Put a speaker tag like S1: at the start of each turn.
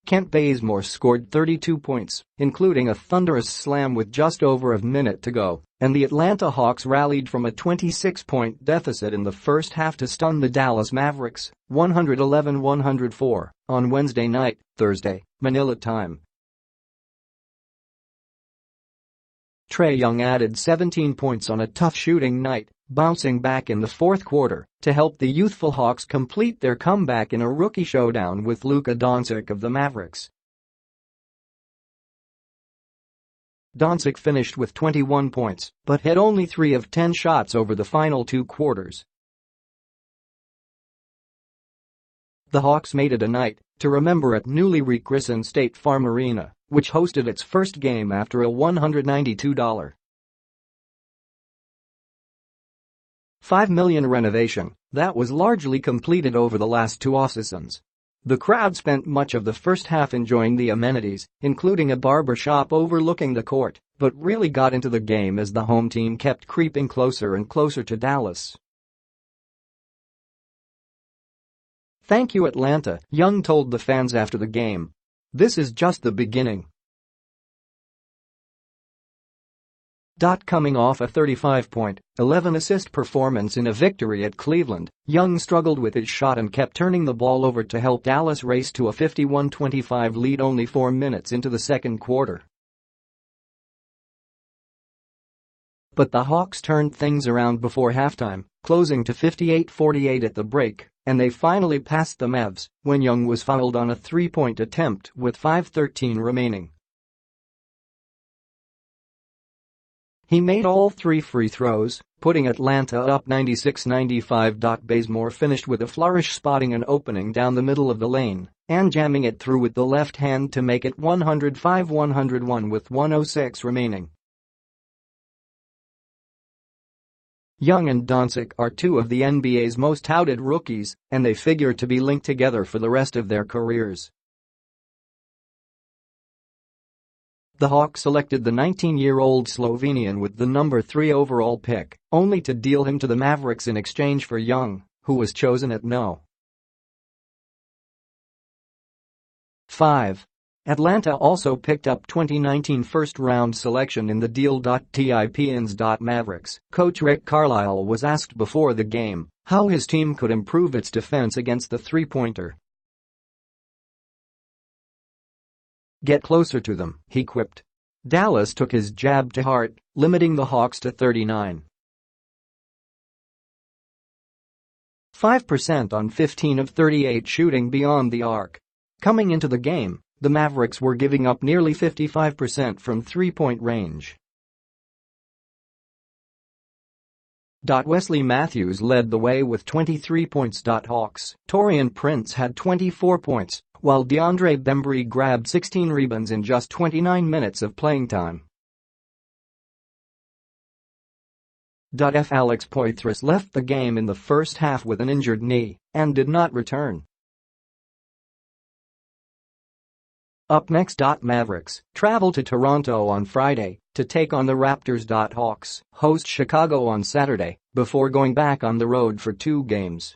S1: Kent Bazemore scored 32 points, including a thunderous slam with just over a minute to go, and the Atlanta Hawks rallied from a 26-point deficit in the first half to stun the Dallas Mavericks, 111-104, on Wednesday night, Thursday, Manila time. Trae Young added 17 points on a tough shooting night, bouncing back in the fourth quarter to help the youthful Hawks complete their comeback in a rookie showdown with Luka Doncic of the Mavericks. Doncic finished with 21 points but hit only 3 of 10 shots over the final 2 quarters. The Hawks made it a night to remember at newly rechristened State Farm Arena, which hosted its first game after a $192.5 million renovation that was largely completed over the last 2 offseasons. The crowd spent much of the first half enjoying the amenities, including a barber shop overlooking the court, but really got into the game as the home team kept creeping closer and closer to Dallas. "Thank you, Atlanta," Young told the fans after the game. "This is just the beginning." Coming off a 35-point, 11-assist performance in a victory at Cleveland, Young struggled with his shot and kept turning the ball over to help Dallas race to a 51-25 lead only 4 minutes into the second quarter. But the Hawks turned things around before halftime, closing to 58-48 at the break, and they finally passed the Mavs when Young was fouled on a three-point attempt with 5:13 remaining. He made all 3 free throws, putting Atlanta up 96-95. Bazemore finished with a flourish, spotting an opening down the middle of the lane and jamming it through with the left hand to make it 105-101 with 1:06 remaining. Young and Doncic are 2 of the NBA's most touted rookies, and they figure to be linked together for the rest of their careers. The Hawks selected the 19-year-old Slovenian with the number 3 overall pick, only to deal him to the Mavericks in exchange for Young, who was chosen at No. 5. Atlanta also picked up 2019 first-round selection in the deal. Tipins. Mavericks coach Rick Carlisle was asked before the game how his team could improve its defense against the three-pointer. "Get closer to them," he quipped. Dallas took his jab to heart, limiting the Hawks to 39.5% on 15 of 38 shooting beyond the arc. Coming into the game, the Mavericks were giving up nearly 55% from three-point range. Wesley Matthews led the way with 23 points. Hawks' Taurean Prince had 24 points, while DeAndre Bembry grabbed 16 rebounds in just 29 minutes of playing time. Alex Poitras left the game in the first half with an injured knee and did not return. Up next. Mavericks travel to Toronto on Friday to take on the Raptors. Hawks host Chicago on Saturday before going back on the road for 2 games.